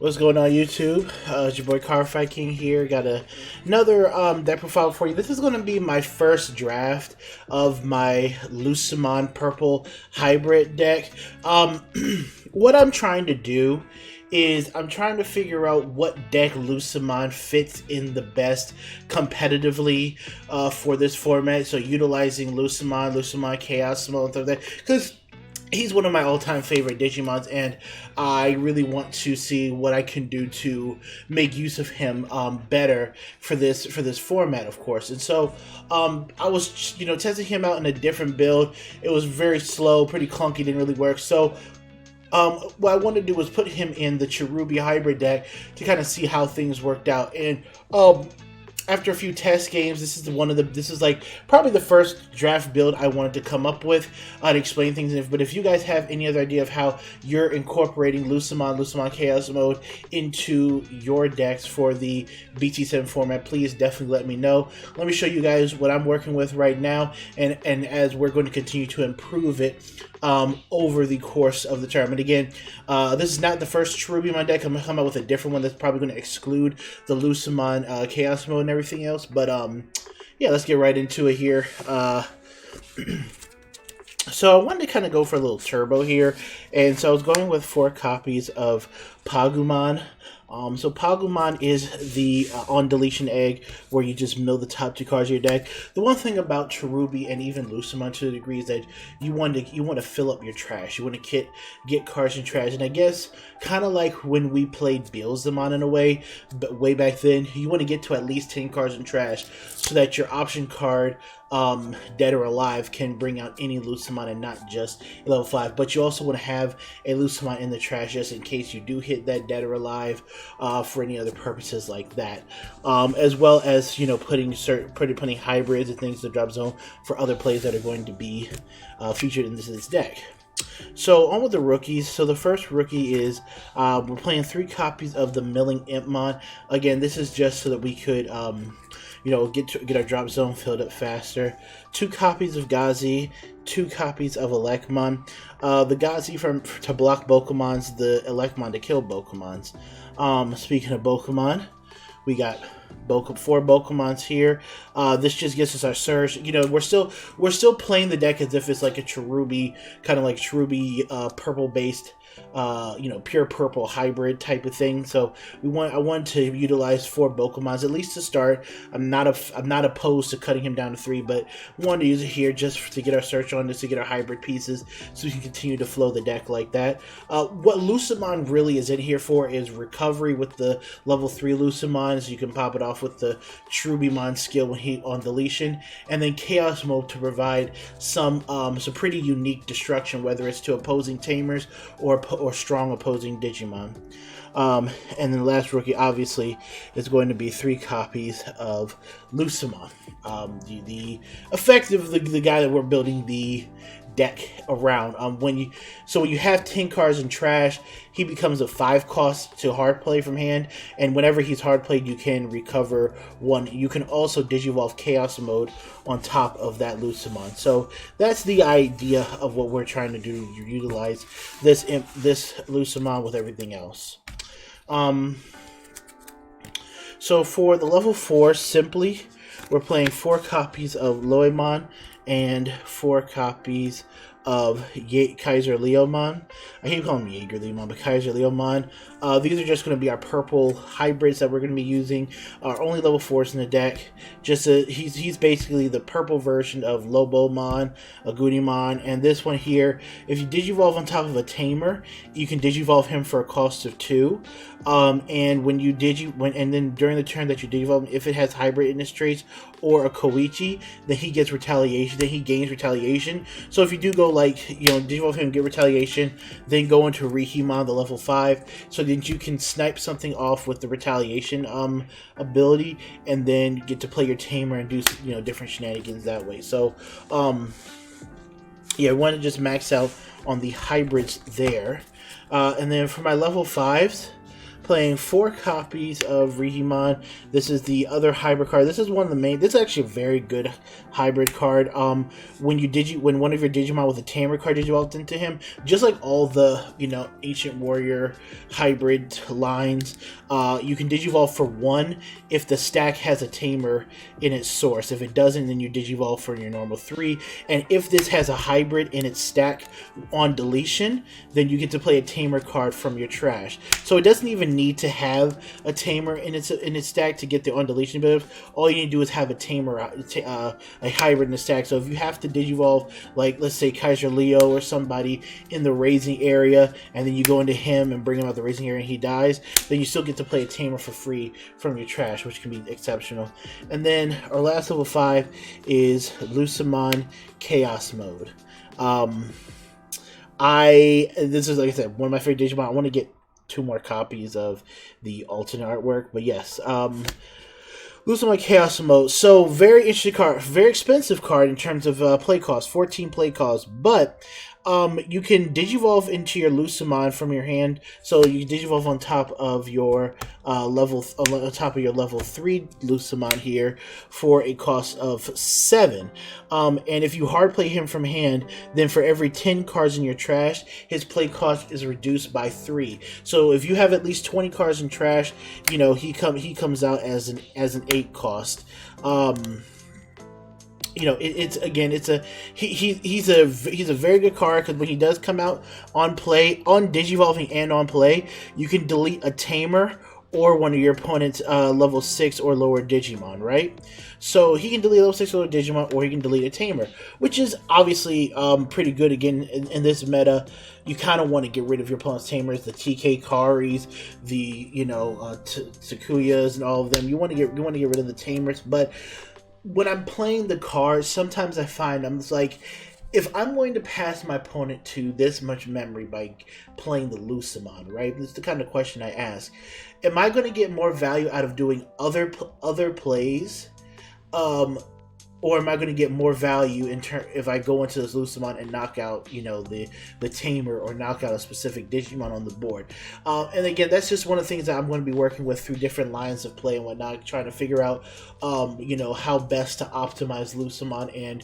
What's going on, YouTube? It's your boy Fight King here. Got another deck profile for you. This is going to be my first draft of my Lucemon purple hybrid deck. What I'm trying to do is I'm trying to figure out what deck Lucemon fits in the best competitively for this format. So utilizing Lucemon Chaos Mode, because he's one of my all-time favorite Digimons, and I really want to see what I can do to make use of him better for this format, of course. And so I was, testing him out in a different build. It was very slow, pretty clunky, didn't really work. So what I wanted to do was put him in the Cherubi hybrid deck to kind of see how things worked out. And after a few test games, this is like probably the first draft build I wanted to come up with to explain things. But if you guys have any other idea of how you're incorporating Lucemon Chaos Mode into your decks for the BT7 format, please definitely let me know. Let me show you guys what I'm working with right now, and as we're going to continue to improve it over the course of the tournament. Again, this is not the first Cherubimon deck. I'm going to come out with a different one that's probably going to exclude the Lucemon Chaos Mode and everything else. But yeah, let's get right into it here. So I wanted to kind of go for a little turbo here, and so I was going with 4 copies of Pagumon. So Pagumon is the on deletion egg where you just mill the top 2 cards of your deck. The one thing about Cherubi and even Lucemon to a degree is that you want to fill up your trash. You want to get cards in trash, and I guess kind of like when we played Beelzemon in a way, but way back then, you want to get to at least 10 cards in trash so that your option card, dead or alive, can bring out any Lucemon and not just level 5. But you also want to have a Lucemon in the trash just in case you do hit that dead or alive for any other purposes like that, as well as putting hybrids and things in the drop zone for other plays that are going to be featured in this deck. So on with the rookies. So the first rookie is we're playing 3 copies of the Milling Impmon. Again, this is just so that we could get our drop zone filled up faster. 2 copies of Gazi, 2 copies of Elecmon. The Gazi to block Bokumons, the Elecmon to kill Bokumons. Speaking of Bokumon, we got 4 Bokumons here. This just gets us our surge. We're still playing the deck as if it's like a Cherubi, kind of like Cherubi purple based, pure purple hybrid type of thing. So I want to utilize 4 Bokumons at least to start. I'm not opposed to cutting him down to 3, but we want to use it here just to get our search on this, to get our hybrid pieces, so we can continue to flow the deck like that. What Lucemon really is in here for is recovery with the level 3 Lucemon, so you can pop it off with the Cherubimon skill when he on deletion, and then Chaos Mode to provide some pretty unique destruction, whether it's to opposing Tamers or strong opposing Digimon. And then the last rookie, obviously, is going to be 3 copies of Lucemon. The effective, the guy that we're building the deck around. When you have 10 cards in trash, he becomes a 5 cost to hard play from hand, and whenever he's hard played, you can recover 1. You can also Digivolve Chaos Mode on top of that Lucemon. So that's the idea of what we're trying to do. You utilize this Lucemon with everything else. So for the level 4, simply, we're playing 4 copies of Loemon and 4 copies of Kaiser Leomon. I keep calling him Jaeger Leomon, but Kaiser Leomon. These are just going to be our purple hybrids that we're going to be using. Our only level 4s in the deck. He's basically the purple version of Lobomon, Agumon, and this one here, if you Digivolve on top of a Tamer, you can Digivolve him for a cost of 2. And when you and then during the turn that you Digivolve, if it has hybrid in its traits or a Koichi, then he gets retaliation. Then he gains retaliation. So if you do go Digivolve him, get retaliation, then go into Rihimon, the level 5, so then you can snipe something off with the retaliation ability, and then get to play your Tamer and do different shenanigans that way. So yeah, I want to just max out on the hybrids there, and then for my level 5s, playing 4 copies of Digimon. This is the other hybrid card. This is one of the main. This is actually a very good hybrid card. When one of your Digimon with a Tamer card digivolved into him, just like all the Ancient Warrior hybrid lines, you can digivolve for 1 if the stack has a Tamer in its source. If it doesn't, then you digivolve for your normal 3. And if this has a hybrid in its stack on deletion, then you get to play a Tamer card from your trash. So it doesn't even need to have a Tamer in its stack to get the on deletion ability. All you need to do is have a Tamer, a hybrid in the stack. So if you have to digivolve, like let's say Kaiser Leo or somebody in the raising area, and then you go into him and bring him out the raising area and he dies, then you still get to play a Tamer for free from your trash, which can be exceptional. And then our last level 5 is Lucemon Chaos Mode. This is, like I said, one of my favorite Digimon. I want to get 2 more copies of the alternate artwork, but yes, Lucemon Chaos Mode. So very interesting card, very expensive card in terms of play cost, 14 play cost, but you can digivolve into your Lucemon from your hand. So you can digivolve on top of your level 3 Lucemon here for a cost of 7. And if you hard play him from hand, then for every 10 cards in your trash, his play cost is reduced by 3. So if you have at least 20 cards in trash, he comes out as an 8 cost. He's a very good card, because when he does come out on play, on digivolving and on play, you can delete a Tamer or one of your opponent's level 6 or lower Digimon, right? So he can delete a level 6 or lower Digimon, or he can delete a Tamer, which is obviously pretty good. Again, in this meta, you kind of want to get rid of your opponent's Tamers, the TK Karis, the Takuyas, and all of them. You want to get rid of the Tamers, but when I'm playing the cards, sometimes I find I'm just like, if I'm going to pass my opponent to this much memory by playing the Lucemon, right? This is the kind of question I ask. Am I going to get more value out of doing other plays? Or am I going to get more value if I go into this Lucemon and knock out, the Tamer, or knock out a specific Digimon on the board? And again, that's just one of the things that I'm going to be working with through different lines of play and whatnot, trying to figure out, how best to optimize Lucemon and,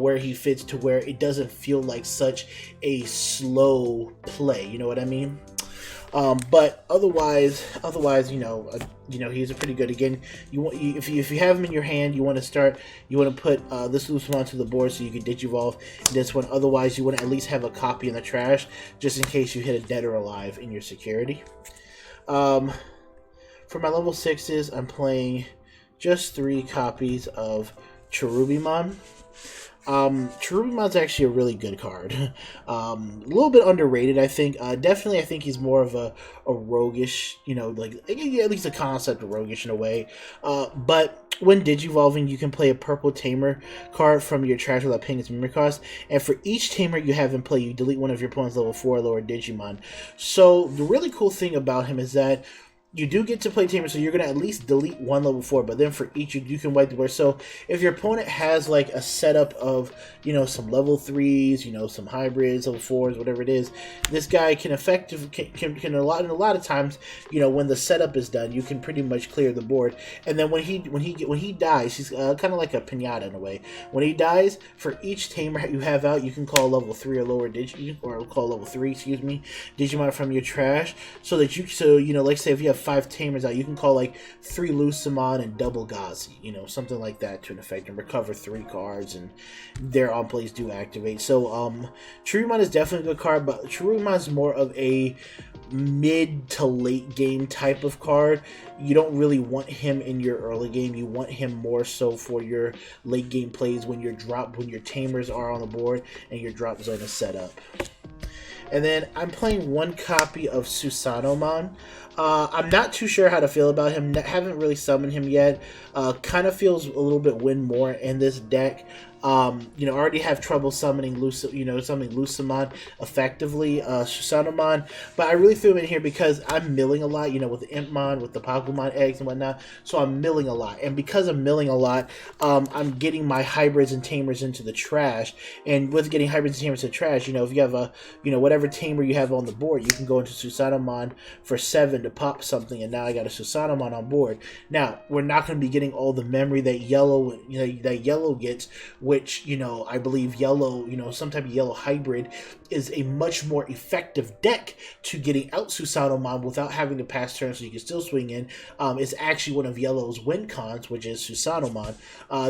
where he fits to where it doesn't feel like such a slow play. You know what I mean? But otherwise, he's a pretty good. Again, if you have him in your hand, you want to put this Lucemon to the board so you can digivolve this one. Otherwise, you want to at least have a copy in the trash just in case you hit a dead or alive in your security. For my level 6s, I'm playing just 3 copies of Cherubimon. Cherubimon's actually a really good card. A little bit underrated, I think. Definitely, I think he's more of a roguish, at least a concept of roguish in a way. But when digivolving, you can play a purple Tamer card from your trash without paying its memory cost. And for each Tamer you have in play, you delete one of your opponent's level 4 or lower Digimon. So the really cool thing about him is that you do get to play Tamer, so you're going to at least delete 1 level 4, but then for each, you can wipe the board. So if your opponent has like a setup of, some level 3s, some hybrids, level 4s, whatever it is, this guy can a lot of times, when the setup is done, you can pretty much clear the board. And then when he dies, he's kind of like a pinata in a way. When he dies, for each Tamer you have out, you can call level 3 or lower Digimon from your trash, so that like say if you have 5 Tamers out, you can call like 3 Lucemon and double Gazi, something like that to an effect, and recover 3 cards, and their on plays do activate. So Cherubimon is definitely a good card, but Cherubimon is more of a mid to late game type of card. You don't really want him in your early game. You want him more so for your late game plays when your Tamers are on the board and your drop zone is set up. And then I'm playing 1 copy of Susanomon. I'm not too sure how to feel about him. Haven't really summoned him yet. Kind of feels a little bit win more in this deck. You know, I already have trouble summoning summoning Lucemon effectively, Susanomon, but I really threw him in here because I'm milling a lot, you know, with the Impmon, with the Pokemon eggs and whatnot. So I'm milling a lot, and because I'm milling a lot, I'm getting my hybrids and tamers into the trash. And with getting hybrids and tamers into the trash, you know, if you have a, you know, whatever tamer you have on the board, you can go into Susanomon for 7 to pop something, and now I got a Susanomon on board. Now we're not going to be getting all the memory that yellow, you know, that yellow gets, which, you know, I believe yellow, you know, some type of yellow hybrid is a much more effective deck to getting out Susanomon without having to pass turns, so you can still swing in. It's actually one of yellow's win cons, which is Susanomon.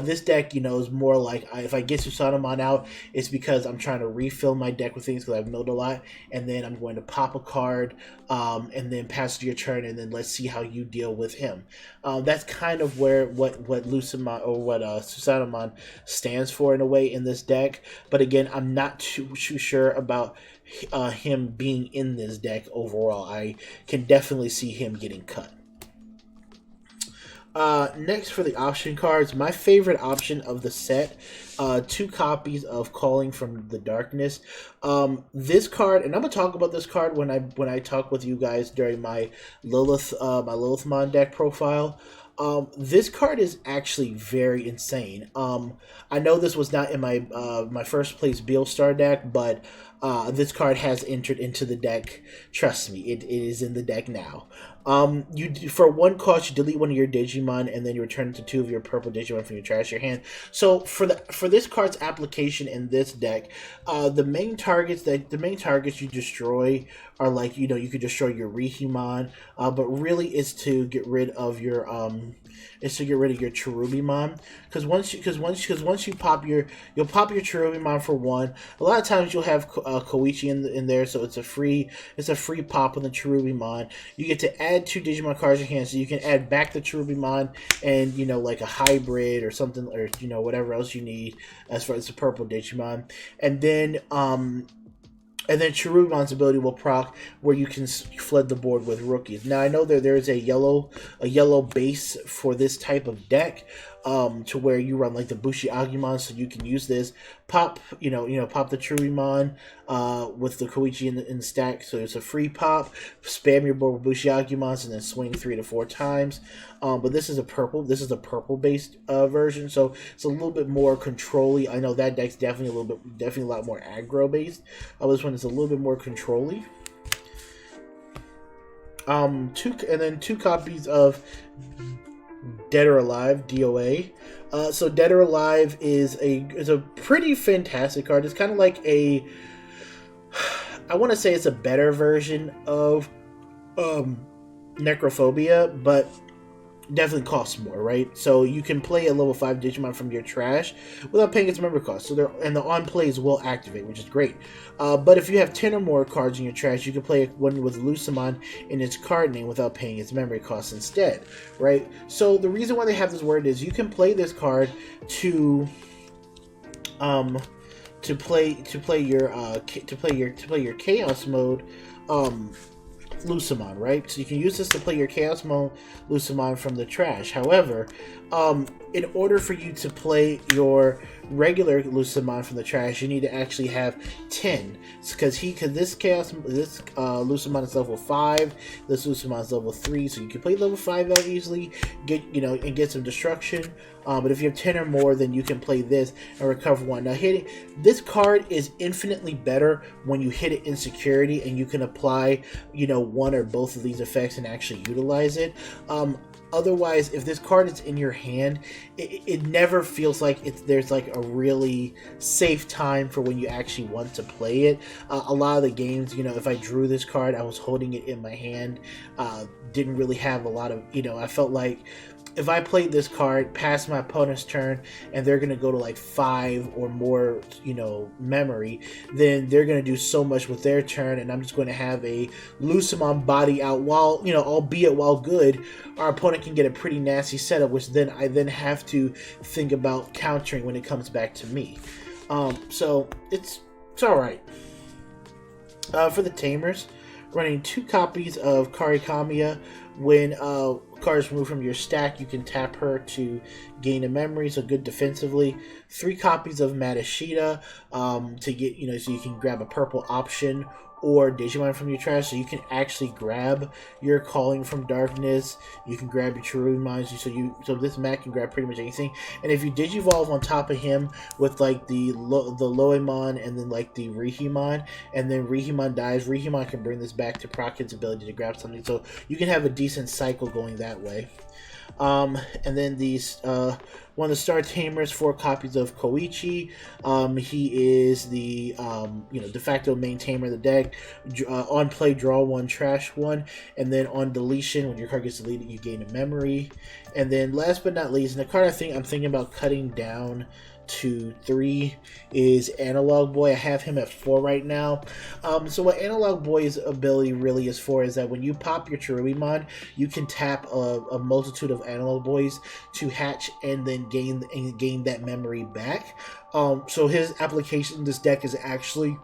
This deck, you know, is more like, if I get Susanomon out, it's because I'm trying to refill my deck with things because I've milled a lot, and then I'm going to pop a card, and then pass to your turn, and then let's see how you deal with him. That's kind of where what Lucemon, or what Susanomon stands for in a way in this deck. But again, I'm not too sure about him being in this deck overall. I can definitely see him getting cut. Next for the option cards, my favorite option of the set, 2 copies of Calling from the Darkness. This card, and I'm gonna talk about this card when I talk with you guys during my Lilithmon deck profile. This card is actually very insane. I know this was not in my my first place Beelstar deck, but this card has entered into the deck. Trust me, it is in the deck now. For 1 cost, you delete one of your Digimon, and then you return it to 2 of your purple Digimon from your trash your hand. So for this card's application in this deck, the main targets you destroy are, like, you know, you could destroy your Rihimon, but really it's to get rid of your Cherubimon, because once you pop you'll pop your Cherubimon for 1. A lot of times you'll have Koichi in there, so it's a free pop on the Cherubimon. You get to add 2 Digimon cards in your hand, so you can add back the Cherubimon and, you know, like a hybrid or something, or, you know, whatever else you need as far as the purple Digimon, and then Cherubimon's ability will proc where you can flood the board with rookies. Now I know there is a yellow base for this type of deck, to where you run like the Bushi Agumon, so you can use this. Pop the Cherubimon with the Koichi in the stack, so it's a free pop. Spam your board with Bushi Agumons and then swing 3 to 4 times. But this is a purple based version, so it's a little bit more control-y. I know that deck's definitely a lot more aggro based. This one is a little bit more control-y. 2 copies of Dead or Alive, DOA. So Dead or Alive is a pretty fantastic card. It's kind of like I want to say it's a better version of Necrophobia, but definitely costs more, right? So you can play a level 5 Digimon from your trash without paying its member cost. So the on plays will activate, which is great. But if you have 10 or more cards in your trash, you can play one with Lucemon in its card name without paying its memory costs instead, right? So the reason why they have this word is you can play this card to play your Chaos Mode Lucemon, right? So you can use this to play your Chaos Mode Lucemon from the trash. However, in order for you to play your regular Lucemon from the trash, you need to actually have 10, because this Lucemon is level 5, this Lucemon is level 3, so you can play level 5 out easily, get some destruction. But if you have 10 or more, then you can play this and recover 1. Now, this card is infinitely better when you hit it in security and you can apply, 1 or both of these effects and actually utilize it. Otherwise, if this card is in your hand, it never feels like there's like a really safe time for when you actually want to play it. A lot of the games, if I drew this card, I was holding it in my hand, didn't really have a lot of, I felt like if I played this card past my opponent's turn and they're going to go to like 5 or more, memory, then they're going to do so much with their turn, and I'm just going to have a Lucemon body out while, albeit while good, our opponent can get a pretty nasty setup, which then I have to think about countering when it comes back to me. So it's all right. For the Tamers, running 2 copies of Karikamiya. When card is removed from your stack, you can tap her to gain a memory, so good defensively. 3 copies of Madashida to get, so you can grab a purple option or Digimon from your trash, so you can actually grab your Calling from Darkness. You can grab your Cherubimon, so this Mac can grab pretty much anything. And if you Digivolve on top of him with like the Loemon and then like the Rihimon, and then Rihimon dies, Rihimon can bring this back to proc its ability to grab something. So you can have a decent cycle going that way. And then these one of the star tamers, 4 copies of Koichi. He is the de facto main tamer of the deck. On play, draw 1, trash 1, and then on deletion, when your card gets deleted, you gain a memory. And then last but not least, and the card I'm thinking about cutting down to 3 is Analog Boy. I have him at 4 right now. So what Analog Boy's ability really is for is that when you pop your Cherubimon, you can tap a multitude of Analog Boys to hatch and then gain that memory back. So his application in this deck is actually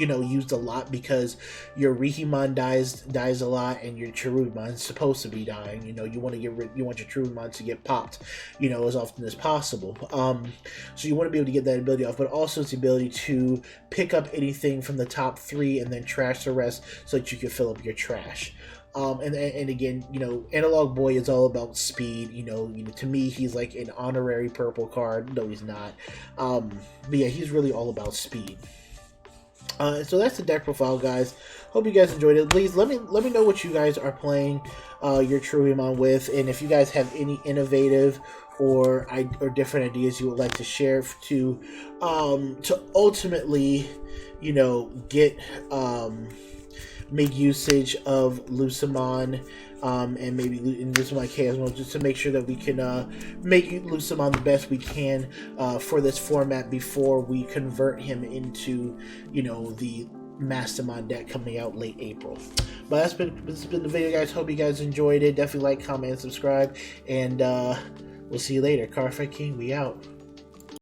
used a lot because your Rihimon dies a lot and your Cherubimon is supposed to be dying. You want your Cherubimon to get popped, as often as possible. So you want to be able to get that ability off, but also it's the ability to pick up anything from the top 3 and then trash the rest so that you can fill up your trash. And again, Analog Boy is all about speed. To me, he's like an honorary purple card. No, he's not. But yeah, he's really all about speed. So that's the deck profile, guys. Hope you guys enjoyed it. Please let me know what you guys are playing your Cherubimon with, and if you guys have any innovative or different ideas you would like to share to ultimately, get make usage of Lucemon. And maybe in Lucemon K as well, just to make sure that we can make Lucemon the best we can for this format before we convert him into, the Mastermon deck coming out late April. But this has been the video, guys. Hope you guys enjoyed it. Definitely like, comment, and subscribe, and we'll see you later. Cardfight King, we out.